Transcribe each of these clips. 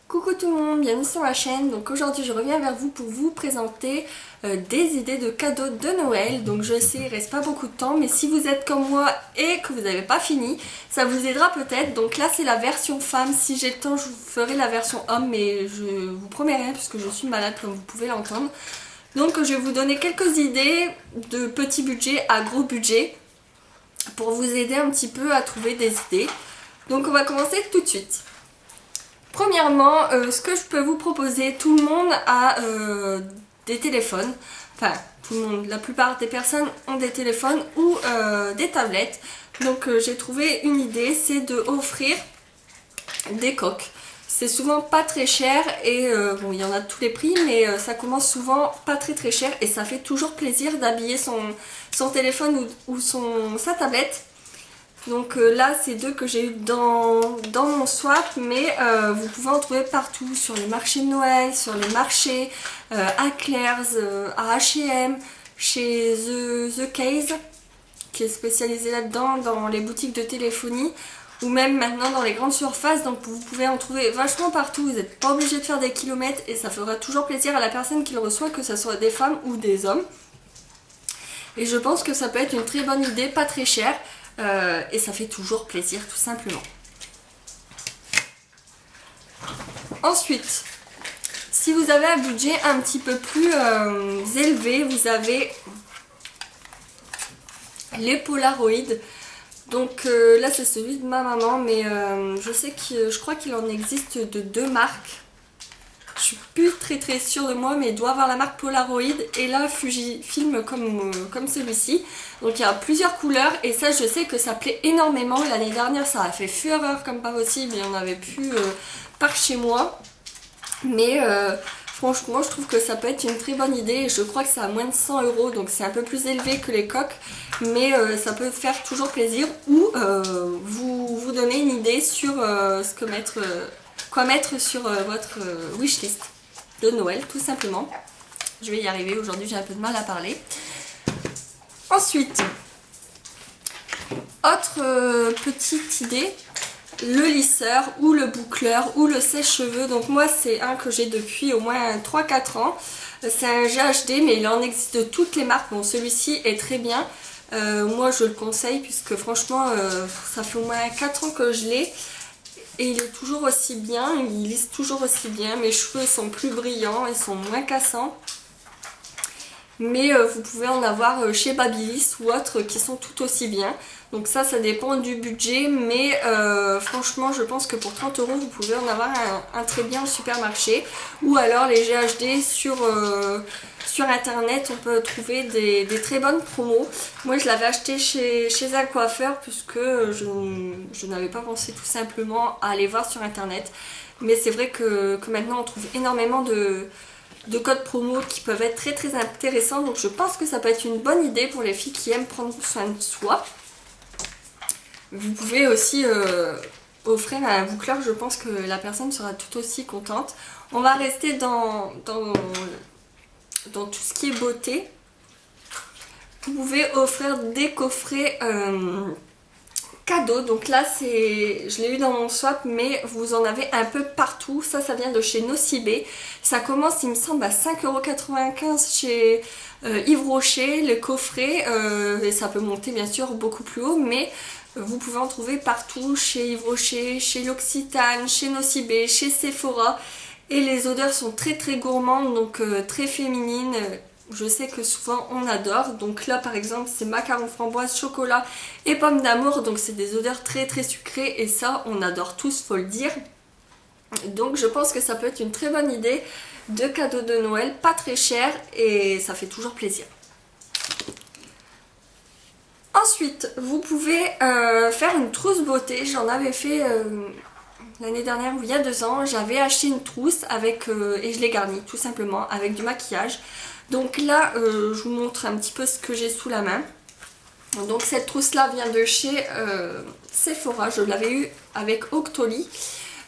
Coucou tout le monde, bienvenue sur ma chaîne. Donc aujourd'hui je reviens vers vous pour vous présenter des idées de cadeaux de Noël. Donc je sais, il reste pas beaucoup de temps, mais si vous êtes comme moi et que vous n'avez pas fini, ça vous aidera peut-être. Donc là c'est la version femme, si j'ai le temps je vous ferai la version homme, mais je vous promets rien puisque je suis malade comme vous pouvez l'entendre. Donc je vais vous donner quelques idées de petits budgets à gros budget pour vous aider un petit peu à trouver des idées. Donc on va commencer tout de suite. Premièrement, ce que je peux vous proposer, tout le monde a des téléphones, enfin tout le monde, la plupart des personnes ont des téléphones ou des tablettes. Donc j'ai trouvé une idée, c'est de offrir des coques. C'est souvent pas très cher et bon il y en a de tous les prix, mais ça commence souvent pas très cher et ça fait toujours plaisir d'habiller son téléphone ou sa tablette. Donc là c'est deux que j'ai eu dans mon swap, mais vous pouvez en trouver partout, sur les marchés de Noël, sur les marchés, à Claire's, à H&M, chez The Case qui est spécialisé là-dedans, dans les boutiques de téléphonie ou même maintenant dans les grandes surfaces. Donc vous pouvez en trouver vachement partout, vous n'êtes pas obligé de faire des kilomètres et ça fera toujours plaisir à la personne qui le reçoit, que ce soit des femmes ou des hommes. Et je pense que ça peut être une très bonne idée, pas très cher. Et ça fait toujours plaisir tout simplement. Ensuite, si vous avez un budget un petit peu plus élevé, vous avez les Polaroid. Donc là c'est celui de ma maman, mais je crois qu'il en existe de deux marques. Je suis plus très sûre de moi, mais il doit avoir la marque Polaroid et là Fujifilm comme celui-ci. Donc il y a plusieurs couleurs et ça je sais que ça plaît énormément. L'année dernière ça a fait fureur comme pas possible, il y en avait plus par chez moi. Mais franchement je trouve que ça peut être une très bonne idée et je crois que c'est à moins de 100 €, donc c'est un peu plus élevé que les coques. Mais ça peut faire toujours plaisir ou vous donner une idée sur quoi mettre sur votre wishlist de Noël tout simplement. Je vais y arriver, aujourd'hui j'ai un peu de mal à parler. Ensuite, autre petite idée, le lisseur ou le boucleur ou le sèche-cheveux. Donc moi c'est un que j'ai depuis au moins 3-4 ans. C'est un GHD mais il en existe de toutes les marques. Bon, celui-ci est très bien. Moi je le conseille puisque franchement ça fait au moins 4 ans que je l'ai. Et il est toujours aussi bien, il lisse toujours aussi bien. Mes cheveux sont plus brillants, ils sont moins cassants. Mais vous pouvez en avoir chez Babyliss ou autres qui sont tout aussi bien. Donc ça dépend du budget, mais franchement je pense que pour 30 € vous pouvez en avoir un très bien au supermarché. Ou alors les GHD sur internet, on peut trouver des très bonnes promos. Moi je l'avais acheté chez un coiffeur puisque je n'avais pas pensé tout simplement à aller voir sur internet. Mais c'est vrai que maintenant on trouve énormément de codes promo qui peuvent être très intéressants. Donc je pense que ça peut être une bonne idée pour les filles qui aiment prendre soin de soi. Vous pouvez aussi offrir un boucleur, je pense que la personne sera tout aussi contente. On va rester dans tout ce qui est beauté. Vous pouvez offrir des coffrets cadeaux. Donc là je l'ai eu dans mon swap, mais vous en avez un peu partout. Ça vient de chez Nocibé. Ça commence il me semble à 5,95 € chez Yves Rocher, le coffret, et ça peut monter bien sûr beaucoup plus haut, mais vous pouvez en trouver partout, chez Yves Rocher, chez L'Occitane, chez Nocibé, chez Sephora. Et les odeurs sont très gourmandes, donc très féminines. Je sais que souvent on adore. Donc là par exemple c'est macaron framboise, chocolat et pomme d'amour. Donc c'est des odeurs très sucrées et ça on adore tous, faut le dire. Donc je pense que ça peut être une très bonne idée de cadeau de Noël, pas très cher et ça fait toujours plaisir. Ensuite vous pouvez faire une trousse beauté. J'en avais fait l'année dernière ou il y a 2 ans. J'avais acheté une trousse avec et je l'ai garnie tout simplement avec du maquillage. Donc là je vous montre un petit peu ce que j'ai sous la main. Donc cette trousse là vient de chez Sephora, je l'avais eu avec Octoly.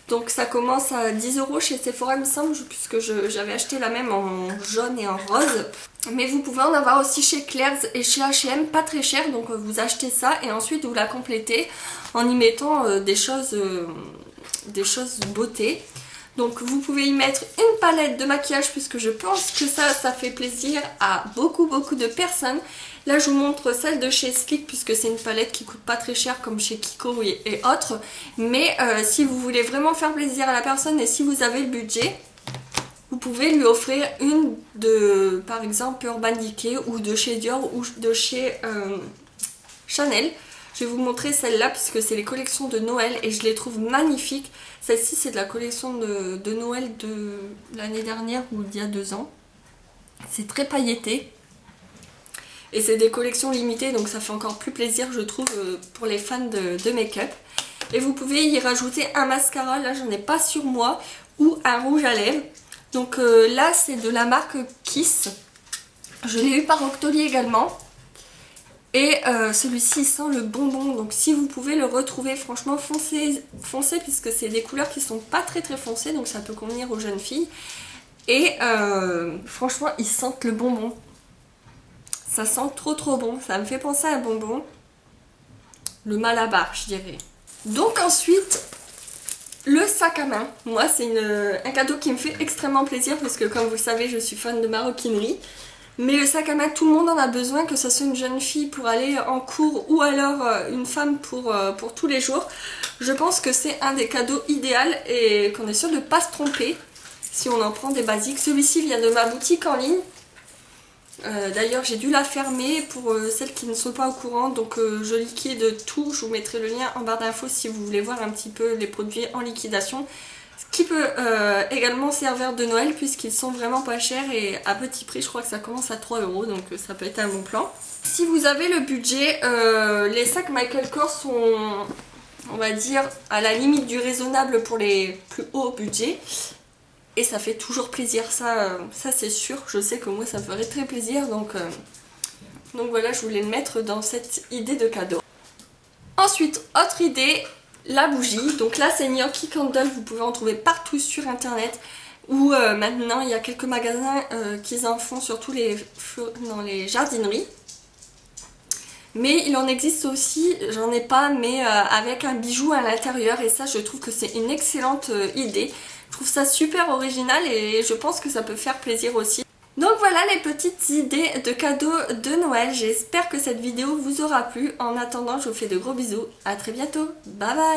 Donc ça commence à 10 € chez Sephora il me semble, puisque j'avais acheté la même en jaune et en rose. Mais vous pouvez en avoir aussi chez Claire's et chez H&M, pas très cher. Donc vous achetez ça et ensuite vous la complétez en y mettant des choses beauté. Donc vous pouvez y mettre une palette de maquillage puisque je pense que ça fait plaisir à beaucoup de personnes. Là je vous montre celle de chez Sleek puisque c'est une palette qui coûte pas très cher comme chez Kiko et autres. Mais si vous voulez vraiment faire plaisir à la personne et si vous avez le budget, vous pouvez lui offrir une de par exemple Urban Decay ou de chez Dior ou de chez Chanel. Je vais vous montrer celle-là puisque c'est les collections de Noël et je les trouve magnifiques. Celle-ci c'est de la collection de Noël de l'année dernière ou d'il y a 2 ans. C'est très pailleté. Et c'est des collections limitées donc ça fait encore plus plaisir je trouve pour les fans de make-up. Et vous pouvez y rajouter un mascara, là j'en ai pas sur moi, ou un rouge à lèvres. Donc là c'est de la marque Kiss. Je l'ai eu par Octoly également. Et celui-ci sent le bonbon, donc si vous pouvez le retrouver, franchement foncez puisque c'est des couleurs qui sont pas très foncées, donc ça peut convenir aux jeunes filles. Et franchement ils sentent le bonbon, ça sent trop bon, ça me fait penser à un bonbon, le Malabar je dirais. Donc ensuite le sac à main, moi c'est un cadeau qui me fait extrêmement plaisir parce que comme vous le savez je suis fan de maroquinerie. Mais le sac à main, tout le monde en a besoin, que ce soit une jeune fille pour aller en cours ou alors une femme pour tous les jours. Je pense que c'est un des cadeaux idéaux et qu'on est sûr de ne pas se tromper si on en prend des basiques. Celui-ci vient de ma boutique en ligne. D'ailleurs j'ai dû la fermer pour celles qui ne sont pas au courant, donc je liquide tout. Je vous mettrai le lien en barre d'infos si vous voulez voir un petit peu les produits en liquidation. Qui peut également servir de Noël puisqu'ils sont vraiment pas chers et à petit prix, je crois que ça commence à 3 €, donc ça peut être un bon plan. Si vous avez le budget, les sacs Michael Kors sont, on va dire, à la limite du raisonnable pour les plus hauts budgets. Et ça fait toujours plaisir, ça c'est sûr, je sais que moi ça me ferait très plaisir, donc voilà, je voulais le mettre dans cette idée de cadeau. Ensuite, autre idée, la bougie. Donc là c'est Gnocchi Candle, vous pouvez en trouver partout sur internet. Ou maintenant il y a quelques magasins qui en font, surtout dans les jardineries. Mais il en existe aussi, j'en ai pas, mais avec un bijou à l'intérieur. Et ça je trouve que c'est une excellente idée. Je trouve ça super original et je pense que ça peut faire plaisir aussi. Donc voilà les petites idées de cadeaux de Noël. J'espère que cette vidéo vous aura plu. En attendant, je vous fais de gros bisous. À très bientôt. Bye bye.